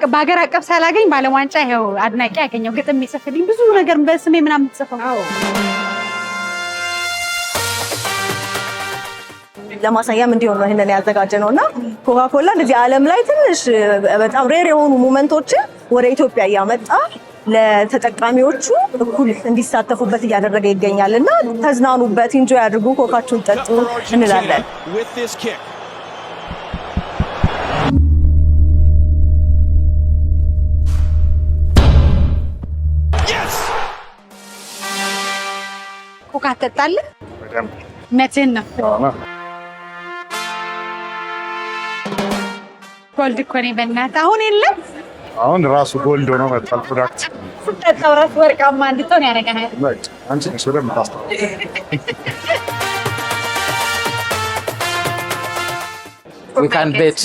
በአገር አቀፍ ሳላገኝ ባለም ዋንጫ ይሄው አድናቂ ያገኘው ግጥም ይጽፍልኝ ብዙ ነገር በስሜ ምናምን ጽፈው ለማሳያም እንዲሆን ነው ይሄንን ያዘጋጀነውና ኮካ ኮላ እንደዚህ ዓለም ላይ ትንሽ በጣም ሬር የሆኑ ሞመንቶችን ወደ ኢትዮጵያ ያመጣ ለተጠቃሚዎቹ እኩል እንዲሳተፉበት እያደረገ ይገኛልና ተዝናኑበት፣ ኢንጆይ አድርጉ፣ ኮካችሁን ጠጡ እንላለን። ኮካ ትጠጣለህ? መቼም ነው ጎልድ እኮ ነው በእናትህ። አሁን የለም አሁን ራሱ ጎልድ ሆኖ መጣል ፕሮዳክት ስትጠጣው ራሱ ወርቃማ እንድትሆን ያደርጋል። አንቺ ነሽ በደምብ ታስተውል። We can bet.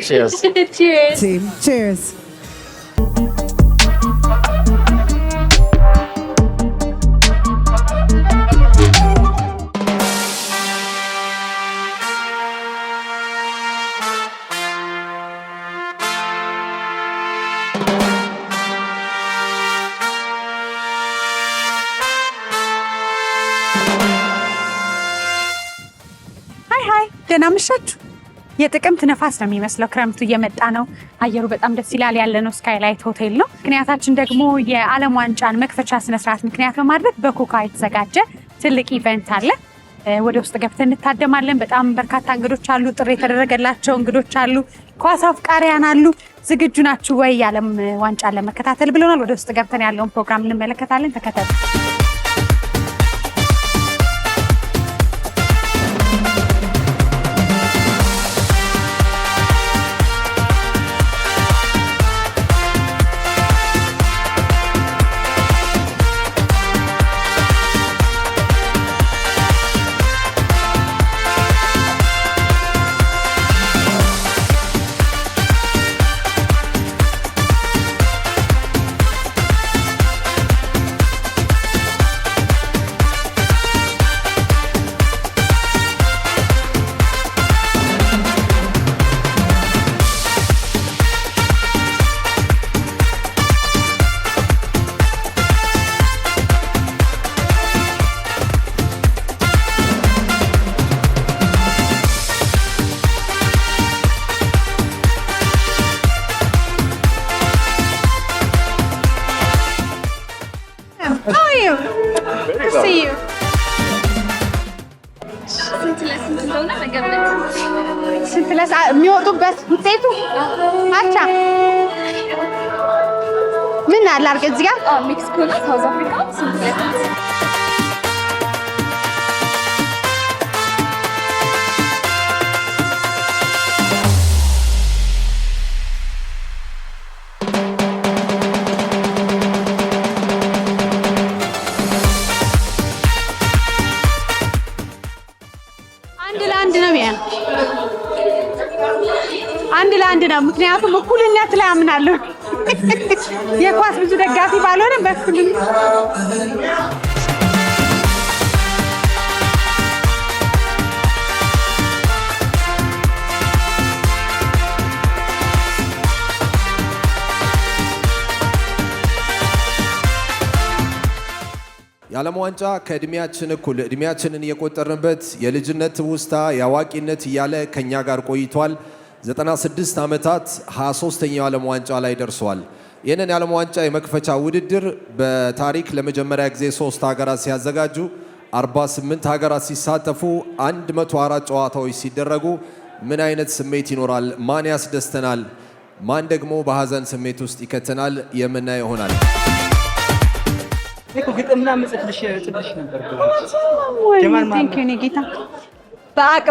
Cheers. Cheers. Cheers. ደህና መሻችሁ። የጥቅምት ነፋስ ነው የሚመስለው። ክረምቱ እየመጣ ነው። አየሩ በጣም ደስ ይላል። ያለነው ስካይላይት ሆቴል ነው። ምክንያታችን ደግሞ የዓለም ዋንጫን መክፈቻ ስነስርዓት ምክንያት በማድረግ በኮካ የተዘጋጀ ትልቅ ኢቨንት አለ። ወደ ውስጥ ገብተን እንታደማለን። በጣም በርካታ እንግዶች አሉ። ጥሪ የተደረገላቸው እንግዶች አሉ። ኳስ አፍቃሪያን አሉ። ዝግጁ ናችሁ ወይ የዓለም ዋንጫን ለመከታተል ብለናል። ወደ ውስጥ ገብተን ያለውን ፕሮግራም እንመለከታለን። ተከታተሉ። ስንት ለሳ የሚወጡበት ውጤቱ አቻ ምን አለ አርገ እዚህ ጋር ሜክሲኮ እና ሳውዝ አፍሪካ ስንት ለሳ አንድ ነው። ምክንያቱም እኩልነት ላይ አምናለሁ። የኳስ ብዙ ደጋፊ ባልሆነ በእኩልነት የዓለም ዋንጫ ከእድሜያችን እኩል እድሜያችንን የቆጠርንበት የልጅነት ውስታ የአዋቂነት እያለ ከኛ ጋር ቆይቷል። 96 ዓመታት 23ኛው ዓለም ዋንጫ ላይ ደርሷል። ይህንን የዓለም ዋንጫ የመክፈቻ ውድድር በታሪክ ለመጀመሪያ ጊዜ 3 ሀገራት ሲያዘጋጁ 48 ሀገራት ሲሳተፉ 104 ጨዋታዎች ሲደረጉ ምን አይነት ስሜት ይኖራል? ማን ያስደስተናል? ማን ደግሞ በሐዘን ስሜት ውስጥ ይከተናል? የምናየው ይሆናል። እኮ ግጥምና መጽፍልሽ ነበር ጌታ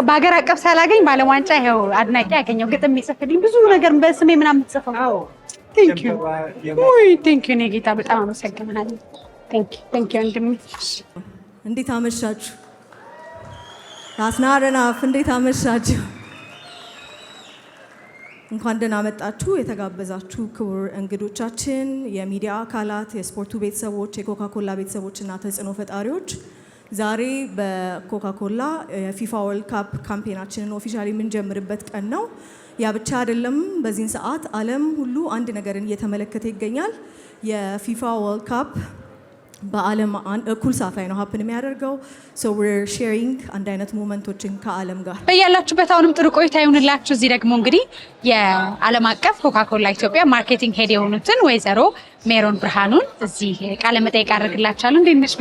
በአገር አቀፍ ሳላገኝ ባለም ዋንጫ ይሄው አድናቂ ያገኘው ግጥም ይጽፍልኝ ብዙ ነገር በስሜ ምናምን ጽፈው። አዎ ቴንክ ዩ ጌታ በጣም አመሰግናለሁ። ቴንክ ዩ ወንድሜ። እንዴት አመሻችሁ? ታስናረናፍ እንዴት አመሻችሁ? እንኳን ደህና መጣችሁ። የተጋበዛችሁ ክቡር እንግዶቻችን፣ የሚዲያ አካላት፣ የስፖርቱ ቤተሰቦች፣ የኮካ ኮላ ቤተሰቦችና ተጽዕኖ ፈጣሪዎች ዛሬ በኮካ ኮላ የፊፋ ወርልድ ካፕ ካምፔናችንን ኦፊሻሊ የምንጀምርበት ቀን ነው። ያ ብቻ አይደለም። በዚህን ሰዓት ዓለም ሁሉ አንድ ነገርን እየተመለከተ ይገኛል። የፊፋ ወርልድ ካፕ በዓለም እኩል ሰዓት ላይ ነው ሀፕን የሚያደርገው። ሶ ዊር ሼሪንግ አንድ አይነት ሞመንቶችን ከዓለም ጋር በያላችሁበት አሁንም ጥሩ ቆይታ ይሁንላችሁ። እዚህ ደግሞ እንግዲህ የዓለም አቀፍ ኮካኮላ ኢትዮጵያ ማርኬቲንግ ሄድ የሆኑትን ወይዘሮ ሜሮን ብርሃኑን እዚህ ቃለ መጠይቅ አደርግላችኋለሁ። እንዴት ነሽ?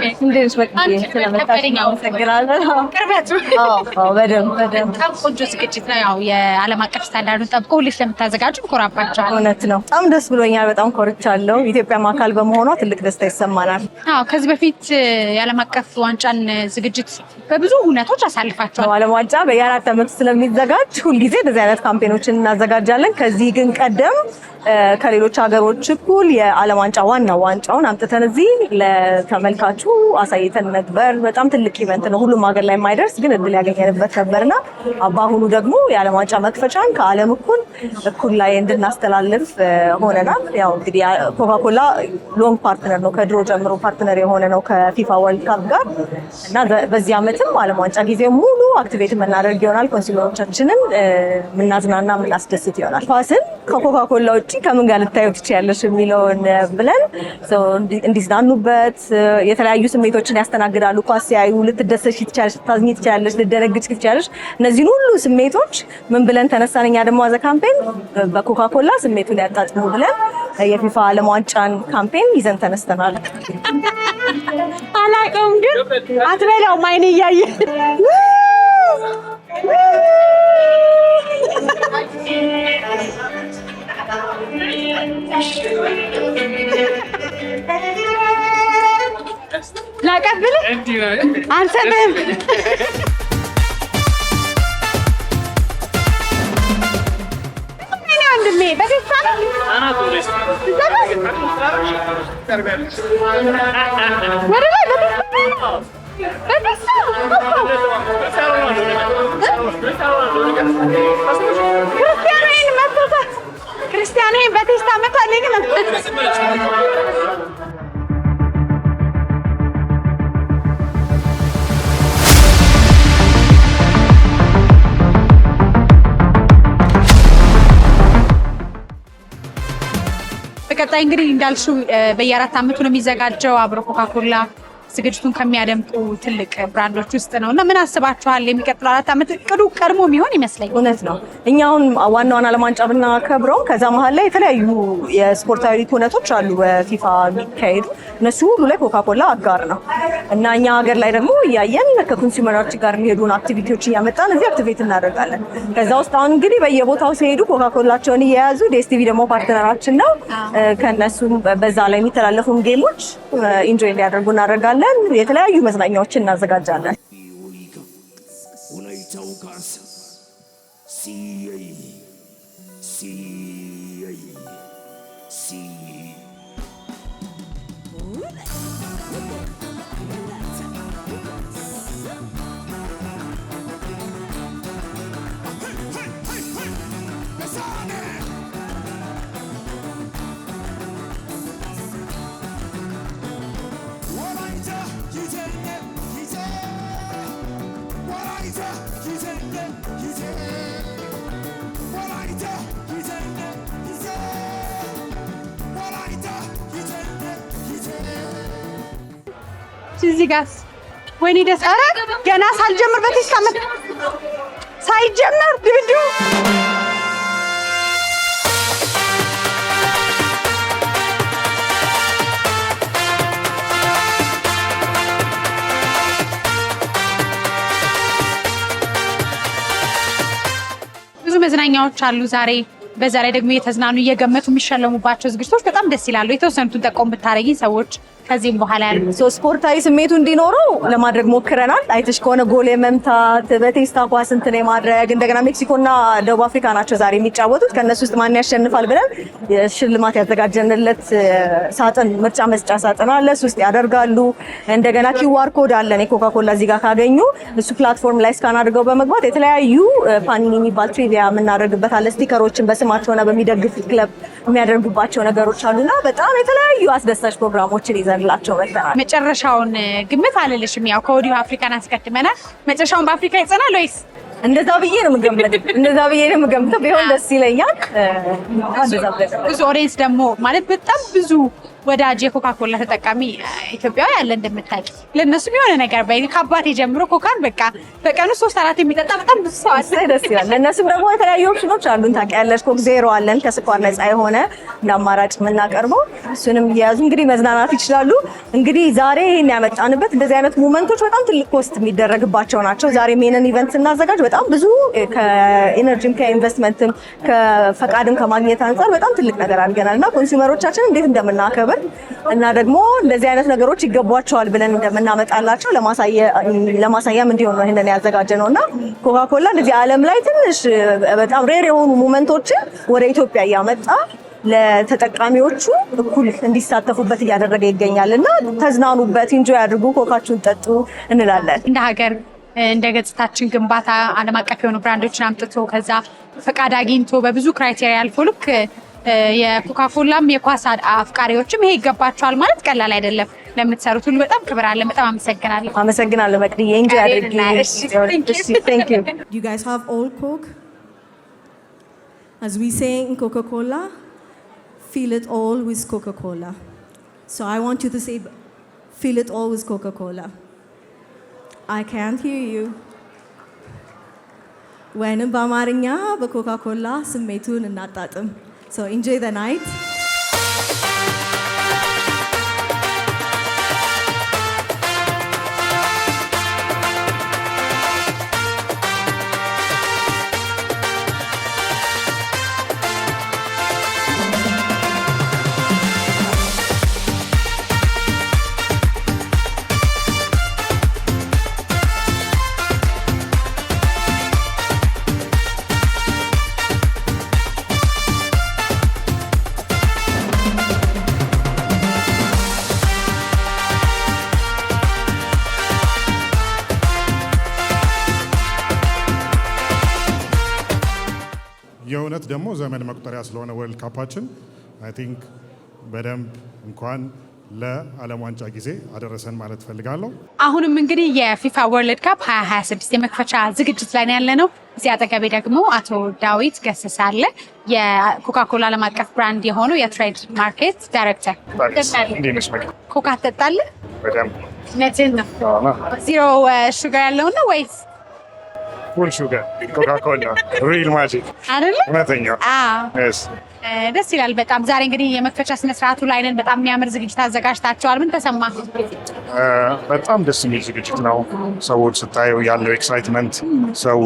በጣም ቆንጆ ዝግጅት ነው። ያው የዓለም አቀፍ ስታንዳርዱን ጠብቆ ሁሌ ስለምታዘጋጁ ኮራባችኋል። እውነት ነው። በጣም ደስ ብሎኛል። በጣም ኮርቻለሁ። ኢትዮጵያ አካል በመሆኗ ትልቅ ደስታ ይሰማናል። ከዚህ በፊት የዓለም አቀፍ ዋንጫን ዝግጅት በብዙ ሁነቶች አሳልፋችኋል። ዓለም ዋንጫ በየ4 ዓመቱ ስለሚዘጋጅ ሁልጊዜ እንደዚህ አይነት ካምፔኖችን እናዘጋጃለን። ከዚህ ግን ቀደም ከሌሎች ሀገሮች እኩል የዓለም ዋንጫ ዋንጫውን አምጥተን እዚህ ለተመልካቹ አሳይተን ነበር። በጣም ትልቅ ኢቨንት ነው። ሁሉም ሀገር ላይ የማይደርስ ግን እድል ያገኘንበት ነበርና በአሁኑ ደግሞ የዓለም ዋንጫ መክፈቻን ከዓለም እኩል ላይ እንድናስተላልፍ ሆነናል። ያው እንግዲህ ኮካኮላ ሎንግ ፓርትነር ነው፣ ከድሮ ጀምሮ ፓርትነር የሆነ ነው ከፊፋ ወርልድ ካፕ ጋር እና በዚህ ዓመትም ዓለም ዋንጫ ጊዜ ሙሉ አክቲቬት የምናደርግ ይሆናል። ኮንሱመሮቻችንን የምናዝናና የምናስደስት ይሆናል። ኳስን ከኮካኮላ ውጭ ከምን ጋር ልታዩ ትችያለሽ የሚለውን ብለን እንዲዝናኑበት የተለያዩ ስሜቶችን ያስተናግዳሉ። ኳስ ሲያዩ ልትደሰሽ ትችያለሽ፣ ልታዝኝ ትችያለሽ፣ ልትደነግጭ ትችያለሽ። እነዚህን ሁሉ ስሜቶች ምን ብለን ተነሳን? እኛ ደግሞ አዘ ካምፔን በኮካኮላ ስሜቱን ያጣጥሙ ብለን የፊፋ ዓለም ዋንጫን ካምፔን ይዘን ተነስተናል። አላውቅም ግን አትበላውም አይኔ እያየ ላቀብልህ አንሰጥህም። ወንድሜ በደስታ ነው ወደ ላይ በደስታ ክርስቲያኖ በቴስታ መጣልኝ ነው። በቀጣይ እንግዲህ እንዳልሽው በየ4 ዓመቱ ነው የሚዘጋጀው አብሮ ኮካኮላ ዝግጅቱን ከሚያደምቁ ትልቅ ብራንዶች ውስጥ ነው እና ምን አስባችኋል? የሚቀጥለው 4 ዓመት እቅዱ ቀድሞ የሚሆን ይመስለኛል። እውነት ነው። እኛ አሁን ዋናውን ዓለም ዋንጫ ብናከብረው ከዛ መሀል ላይ የተለያዩ የስፖርታዊ ሁነቶች አሉ በፊፋ የሚካሄዱ። እነሱ ሁሉ ላይ ኮካኮላ አጋር ነው እና እኛ ሀገር ላይ ደግሞ እያየን ከኮንሱመሮች ጋር የሚሄዱን አክቲቪቲዎች እያመጣን እዚህ አክቲቬት እናደርጋለን። ከዛ ውስጥ አሁን እንግዲህ በየቦታው ሲሄዱ ኮካኮላቸውን እየያዙ ዴስቲቪ ደግሞ ፓርትነራችን ነው። ከነሱ በዛ ላይ የሚተላለፉን ጌሞች ኢንጆይ እንዲያደርጉ እናደርጋለን። የተለያዩ መዝናኛዎችን እናዘጋጃለን። እዚህ ጋር ወይኔ ደስ ኧረ ገና ሳልጀምር በቴስታ ሳይጀምር ድብድቡ ብዙ መዝናኛዎች አሉ ዛሬ። በዛ ላይ ደግሞ የተዝናኑ እየገመቱ የሚሸለሙባቸው ዝግጅቶች በጣም ደስ ይላሉ። የተወሰኑትን ጠቆም ብታረጊ ሰዎች ከዚህም በኋላ ያሉ ስፖርታዊ ስሜቱ እንዲኖረው ለማድረግ ሞክረናል። አይተሽ ከሆነ ጎል የመምታት በቴስታ ኳስ እንትን የማድረግ እንደገና ሜክሲኮና ደቡብ አፍሪካ ናቸው ዛሬ የሚጫወቱት። ከነሱ ውስጥ ማን ያሸንፋል ብለን ሽልማት ያዘጋጀንለት ሳጥን ምርጫ መስጫ ሳጥን አለ። እሱ ውስጥ ያደርጋሉ። እንደገና ኪውአር ኮድ አለን የኮካኮላ እዚህ ጋር ካገኙ እሱ ፕላትፎርም ላይ ስካን አድርገው በመግባት የተለያዩ ፓኒኒ የሚባል ትሪቪያ የምናደርግበት አለ። ስቲከሮችን በስማቸውና በሚደግፍ ክለብ የሚያደርጉባቸው ነገሮች አሉና በጣም የተለያዩ አስደሳች ፕሮግራሞችን ይዘንላቸው መጥተናል። መጨረሻውን ግምት አልልሽም፣ ያው ከወዲሁ አፍሪካን አስቀድመናል። መጨረሻውን በአፍሪካ ይጸናል ወይስ እንደዛ ብዬ ነው የምገምተው ቢሆን ደስ ይለኛል። ብዙ ኦዲየንስ ደግሞ ማለት በጣም ብዙ ወዳጅ የኮካኮላ ተጠቃሚ ኢትዮጵያዊ ያለ እንደምታይ ለነሱም የሆነ ነገር ከአባቴ ጀምሮ ኮካን በቃ በቀኑ 3-4 የሚጠጣ በጣም ብዙ ሰው አለ። ደስ ይላል። ለነሱም ደግሞ የተለያዩ ኦፕሽኖች አሉን። ታውቂያለሽ ኮክ ዜሮ አለን ከስኳር ነፃ የሆነ እንደ አማራጭ የምናቀርበው እሱንም እየያዙ እንግዲህ መዝናናት ይችላሉ። እንግዲህ ዛሬ ይሄን ያመጣንበት እንደዚህ አይነት ሞመንቶች በጣም ትልቅ ኮስት የሚደረግባቸው ናቸው። ዛሬ ይሄንን ኢቨንት ስናዘጋጅ በጣም ብዙ ከኢነርጂም ከኢንቨስትመንትም ከፈቃድም ከማግኘት አንፃር በጣም ትልቅ ነገር አድርገናልና ኮንሱመሮቻችን እንዴት እንደምናከብር እና ደግሞ እንደዚህ አይነት ነገሮች ይገባቸዋል ብለን እንደምናመጣላቸው ለማሳያም እንዲሆን ነው ይሄንን ያዘጋጀነውና ኮካኮላ እንደዚህ ዓለም ላይ ትንሽ በጣም ሬር የሆኑ ሞመንቶችን ወደ ኢትዮጵያ እያመጣ ለተጠቃሚዎቹ እኩል እንዲሳተፉበት እያደረገ ይገኛልና ተዝናኑበት፣ ኢንጆይ አድርጉ፣ ኮካችሁን ጠጡ እንላለን። እንደ ሀገር እንደ ገጽታችን ግንባታ ዓለም አቀፍ የሆኑ ብራንዶችን አምጥቶ ከዛ ፈቃድ አግኝቶ በብዙ ክራይቴሪያ አልፎ ልክ የኮካኮላም የኳስ አፍቃሪዎችም ይሄ ይገባቸዋል ማለት ቀላል አይደለም። ለምትሰሩት ሁሉ በጣም ክብር አለን። በጣም አመሰግናለሁ መቅድዬ። ኢንጆይ አድርጊ። Thank you. You guys have all Coke? As we say in Coca-Cola, feel it all with Coca-Cola. So I want you to say, feel it all with Coca-Cola. I can't hear you. ወይንም በአማርኛ በኮካኮላ ስሜቱን እናጣጥም። So enjoy the night. የእውነት ደግሞ ዘመን መቁጠሪያ ስለሆነ ወርልድ ካፓችን አይ ቲንክ በደንብ እንኳን ለዓለም ዋንጫ ጊዜ አደረሰን ማለት ፈልጋለሁ። አሁንም እንግዲህ የፊፋ ወርልድ ካፕ 2026 የመክፈቻ ዝግጅት ላይ ያለ ነው። እዚህ አጠገቤ ደግሞ አቶ ዳዊት ገሰሰ አለ፣ የኮካኮላ ዓለም አቀፍ ብራንድ የሆነው የትሬድ ማርኬት ዳይሬክተር። ኮካ ትጠጣለህ? በደንብ ነትን ነው ዚሮ ሹጋር ያለው ነው ወይስ ፉል ሹገር? ኮካኮላ ሪል ማጂክ አይደለ? እውነተኛ። ደስ ይላል በጣም። ዛሬ እንግዲህ የመክፈቻ ስነ ስርዓቱ ላይ ነን። በጣም የሚያምር ዝግጅት አዘጋጅታችኋል። ምን ተሰማ? በጣም ደስ የሚል ዝግጅት ነው። ሰዎች ስታየው ያለው ኤክሳይትመንት፣ ሰው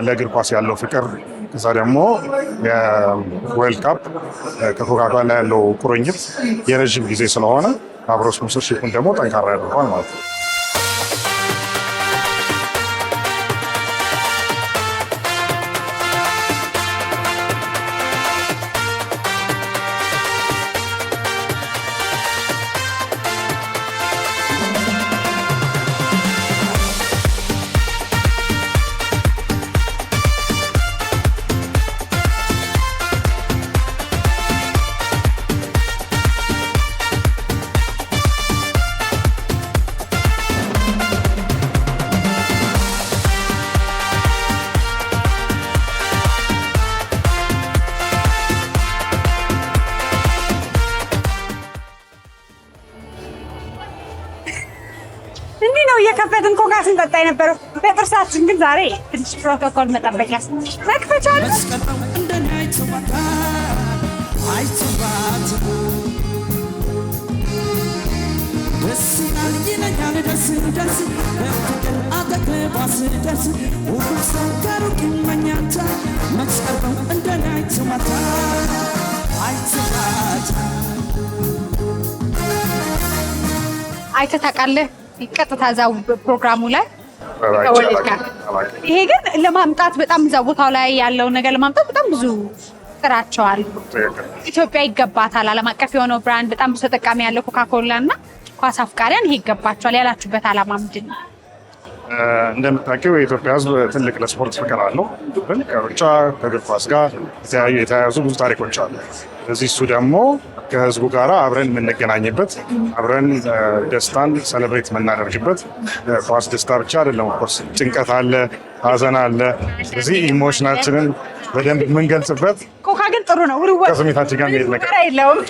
ለእግር ኳስ ያለው ፍቅር፣ ከዛ ደግሞ የወርልድ ካፕ ከኮካኮላ ያለው ቁርኝት የረዥም ጊዜ ስለሆነ አብሮ ስፖንሰርሺፑን ደግሞ ጠንካራ ያደርገዋል ማለት ነው። እንዲህ ነው እየከፈትን ኮካ ስንጠጣ የነበረው። በጥርሳችን ግን ዛሬ ትንሽ ፕሮቶኮል መጠበቂያ መክፈቻ ነው። አይተህ ታውቃለህ? ቀጥታ እዛው ፕሮግራሙ ላይ ይሄ ግን ለማምጣት በጣም እዛው ቦታው ላይ ያለውን ነገር ለማምጣት በጣም ብዙ ጥራቸዋል። ኢትዮጵያ ይገባታል። ዓለም አቀፍ የሆነው ብራንድ በጣም ብዙ ተጠቃሚ ያለው ኮካኮላ እና ኳስ አፍቃሪያን ይሄ ይገባቸዋል። ያላችሁበት ዓላማ ምንድን ነው? እንደምታውቂው የኢትዮጵያ ሕዝብ ትልቅ ለስፖርት ፍቅር አለው። ግን ከሩጫ ከእግር ኳስ ጋር የተያያዙ ብዙ ታሪኮች አሉ። ስለዚህ እሱ ደግሞ ከህዝቡ ጋር አብረን የምንገናኝበት አብረን ደስታን ሰለብሬት የምናደርግበት ኳስ ደስታ ብቻ አይደለም። ኦፍኮርስ ጭንቀት አለ፣ ሀዘን አለ። ስለዚህ ኢሞሽናችንን በደንብ የምንገልጽበት ኮካ ግን ጥሩ ነው። ውርወ ከስሜታችን ጋር የሚሄድ ነገር የለውም።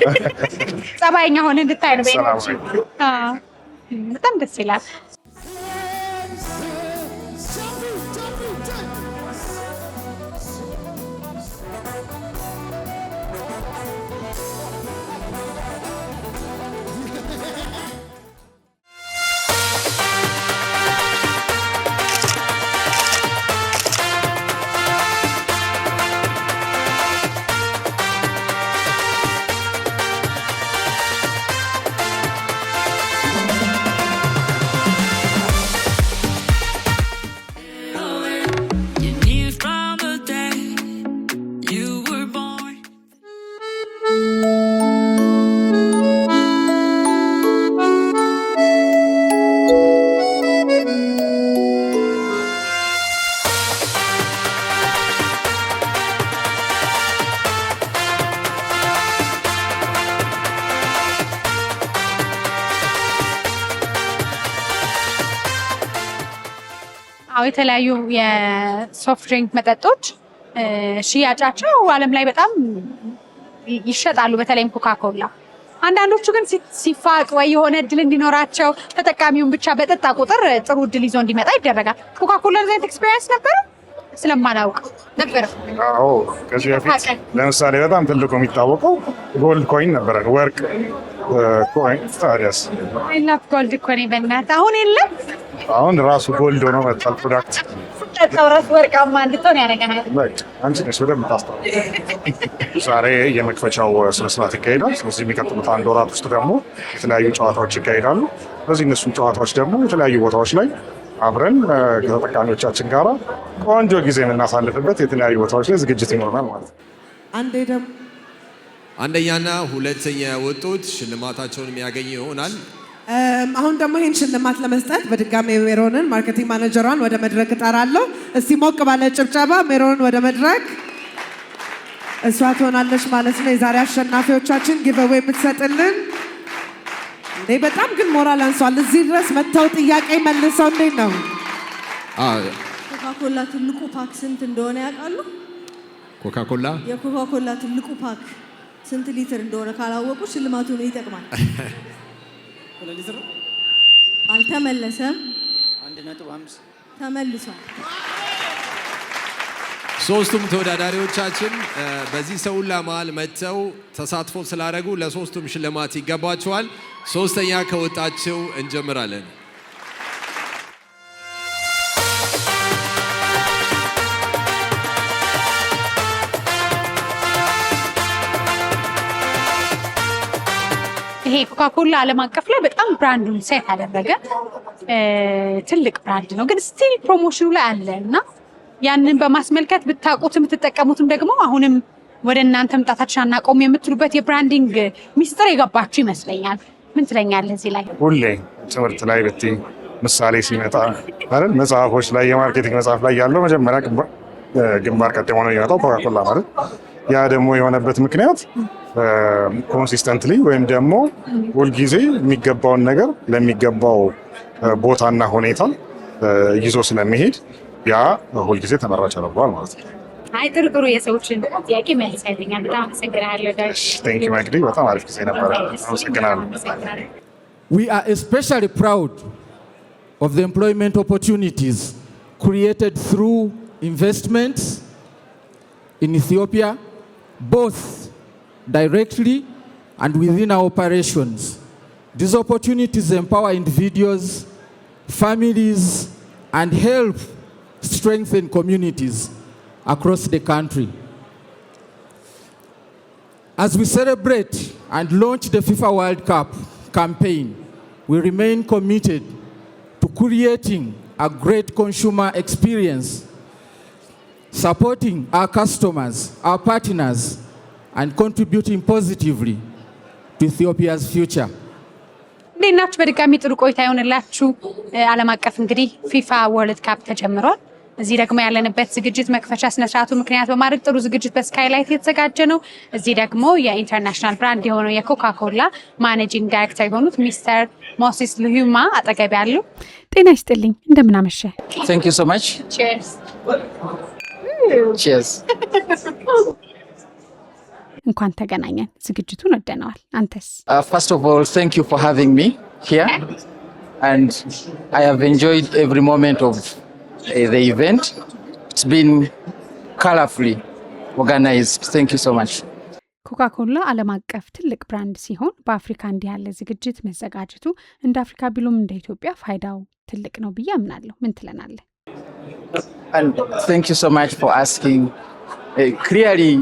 ጸባይኛ ሆነ እንድታይ ነው። በጣም ደስ ይላል። የተለያዩ የሶፍት ድሪንክ መጠጦች ሽያጫቸው ዓለም ላይ በጣም ይሸጣሉ። በተለይም ኮካኮላ። አንዳንዶቹ ግን ሲፋቅ ወይ የሆነ እድል እንዲኖራቸው ተጠቃሚውን ብቻ በጠጣ ቁጥር ጥሩ እድል ይዞ እንዲመጣ ይደረጋል። ኮካኮላ ዘይት ኤክስፒሪየንስ ነበር ስለማላውቅ ነበር። አዎ ከዚህ በፊት ለምሳሌ በጣም ትልቁ የሚታወቀው ጎልድ ኮይን ነበረ። ወርቅ ኮይን ታዲያስ አይ ላቭ ጎልድ ኮይን በእናትህ አሁን የለም። አሁን ራሱ ጎልድ ሆኖ መጣል ፕሮዳክት ተውራስ ወርቃማ እንድትሆን ያደርጋል። አንቺ ነሽ በደንብ ታስተዋል። ዛሬ የመክፈቻው ስነስርዓት ይካሄዳል። ስለዚህ የሚቀጥሉት አንድ ወራት ውስጥ ደግሞ የተለያዩ ጨዋታዎች ይካሄዳሉ። ስለዚህ እነሱን ጨዋታዎች ደግሞ የተለያዩ ቦታዎች ላይ አብረን ከተጠቃሚዎቻችን ጋራ ቆንጆ ጊዜ የምናሳልፍበት የተለያዩ ቦታዎች ላይ ዝግጅት ይኖረናል ማለት ነው። አንደኛና ሁለተኛ የወጡት ሽልማታቸውን የሚያገኙ ይሆናል። አሁን ደግሞ ይህን ሽልማት ለመስጠት በድጋሚ ሜሮንን ማርኬቲንግ ማኔጀሯን ወደ መድረክ እጠራለሁ። እስቲ ሞቅ ባለ ጭብጨባ ሜሮንን ወደ መድረክ እሷ ትሆናለች ማለት ነው የዛሬ አሸናፊዎቻችን ጊቨዌ የምትሰጥልን። እንዴ በጣም ግን ሞራል አንሷል። እዚህ ድረስ መጥተው ጥያቄ መልሰው እንዴት ነው? ኮካኮላ ትልቁ ፓክ ስንት እንደሆነ ያውቃሉ? ኮካኮላ የኮካኮላ ትልቁ ፓክ ስንት ሊትር እንደሆነ ካላወቁ ሽልማቱ ነው ይጠቅማል። አልተመለሰም። 1.5 ተመልሷል። ሶስቱም ተወዳዳሪዎቻችን በዚህ ሰውላ መሃል መጥተው ተሳትፎ ስላደረጉ ለሶስቱም ሽልማት ይገባቸዋል። ሶስተኛ ከወጣቸው እንጀምራለን። ይሄ ኮካኮላ ዓለም አቀፍ ላይ በጣም ብራንዱን ሴት ያደረገ ትልቅ ብራንድ ነው፣ ግን ስቲል ፕሮሞሽኑ ላይ አለ እና ያንን በማስመልከት ብታውቁት የምትጠቀሙትም ደግሞ አሁንም ወደ እናንተ መምጣታችን አናቆም የምትሉበት የብራንዲንግ ሚስጥር የገባችሁ ይመስለኛል። ምን ትለኛለህ እዚህ ላይ? ሁሌ ትምህርት ላይ ብትይ ምሳሌ ሲመጣ ማለት መጽሐፎች ላይ የማርኬቲንግ መጽሐፍ ላይ ያለው መጀመሪያ ግንባር ቀደም ሆኖ የሚመጣው ኮካኮላ ማለት ያ ደግሞ የሆነበት ምክንያት ኮንሲስተንትሊ ወይም ደግሞ ሁልጊዜ የሚገባውን ነገር ለሚገባው ቦታና ሁኔታ ይዞ ስለሚሄድ ያ ሁልጊዜ ተመራጭ ያደርገዋል ማለት ነው። አይ ጥሩ የሰዎችን ጥያቄ መልሰልኛል። በጣም አመሰግናለሁ ዳሽ። ቴንክ ዩ ማግዲ፣ በጣም አሪፍ ጊዜ ነበር። አመሰግናለሁ። We are especially proud of the employment opportunities created through investments in Ethiopia, both directly and within our operations. These opportunities empower individuals, families, and help strengthen communities across the country. As we celebrate and launch the FIFA World Cup campaign, we remain committed to creating a great consumer experience, supporting our customers, our partners, and contributing positively to Ethiopia's future. እንዴት ናችሁ? በድጋሚ ጥሩ ቆይታ ይሆንላችሁ። ዓለም አቀፍ እንግዲህ ፊፋ ወርልድ ካፕ ተጀምሯል። እዚህ ደግሞ ያለንበት ዝግጅት መክፈቻ ስነስርዓቱ ምክንያት በማድረግ ጥሩ ዝግጅት በስካይላይት የተዘጋጀ ነው። እዚህ ደግሞ የኢንተርናሽናል ብራንድ የሆነው የኮካኮላ ማኔጂንግ ዳይሬክተር የሆኑት ሚስተር ሞሲስ ልዩማ አጠገብ ያሉ። ጤና ይስጥልኝ፣ እንደምን አመሸ? Thank you so much. ቺርስ። Cheers. እንኳን ተገናኘን። ዝግጅቱን ወደነዋል። አንተስ? First of all, thank you for having me here. And I have enjoyed every moment of the event. It's been colorfully organized. Thank you so much. ኮካኮላ ዓለም አቀፍ ትልቅ ብራንድ ሲሆን በአፍሪካ እንዲህ ያለ ዝግጅት መዘጋጀቱ እንደ አፍሪካ ቢሎም እንደ ኢትዮጵያ ፋይዳው ትልቅ ነው ብዬ አምናለሁ። ምን ትለናለህ? And thank you so much for asking. Clearly,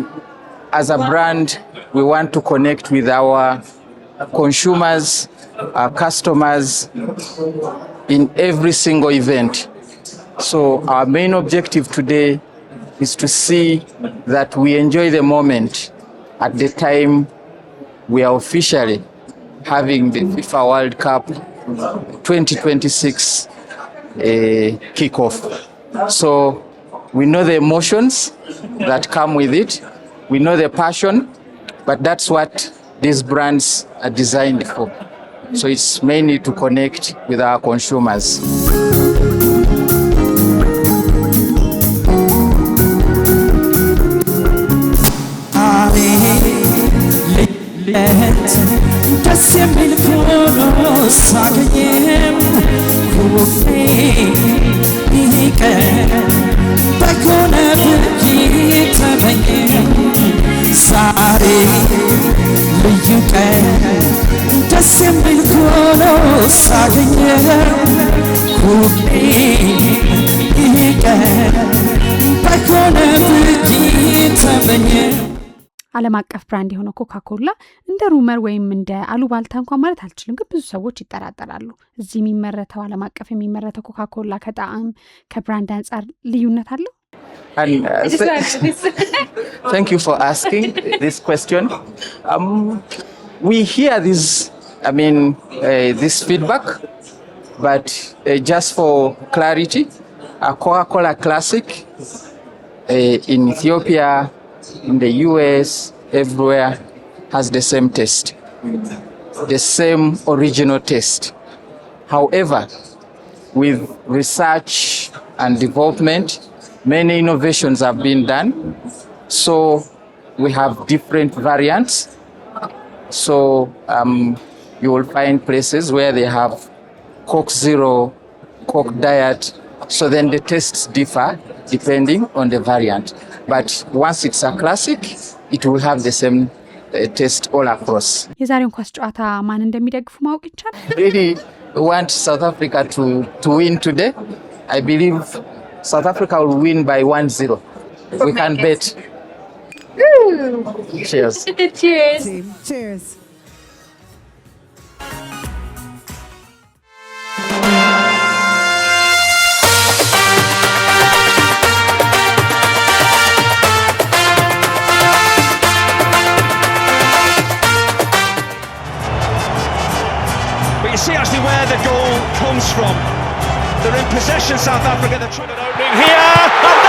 as a brand, we want to connect with our consumers, our customers in every single event. So our main objective today is to see that we enjoy the moment at the time we are officially having the FIFA World Cup 2026 kickoff. So we know the emotions that come with it. We know the passion, but that's what these brands are designed for. So it's mainly to connect with our consumers. ዛሬ ልዩ ቀን ደስ የሚል ሆኖ ሳገኘው ሁሌ ይሄ ቀን በሆነ ብዬ ተመኘው። ዓለም አቀፍ ብራንድ የሆነው ኮካኮላ እንደ ሩመር ወይም እንደ አሉባልታ እንኳን ማለት አልችልም፣ ግን ብዙ ሰዎች ይጠራጠራሉ። እዚህ የሚመረተው ዓለም አቀፍ የሚመረተው ኮካኮላ ከጣዕም ከብራንድ አንጻር ልዩነት አለው? And thank you for asking this question. We hear this feedback, but just for clarity, a Coca-Cola Classic in Ethiopia, in the US, everywhere has the same taste, the same original taste. However, with research and development, many innovations have been done, so we have different variants. So you will find places where they have Coke Zero, Coke Diet, so then the tastes differ depending on the variant. But once it's a classic, it will have the same taste all across. የዛሬውን ኳስ ጨዋታ ማን እንደሚደግፉ ማወቅ ይቻላል? Really want South Africa to win today. I believe South Africa will win by 1-0. We can bet. Cheers. Cheers. Cheers. But you see actually where the goal comes from. They're in possession, South Africa. They're trying to opening here.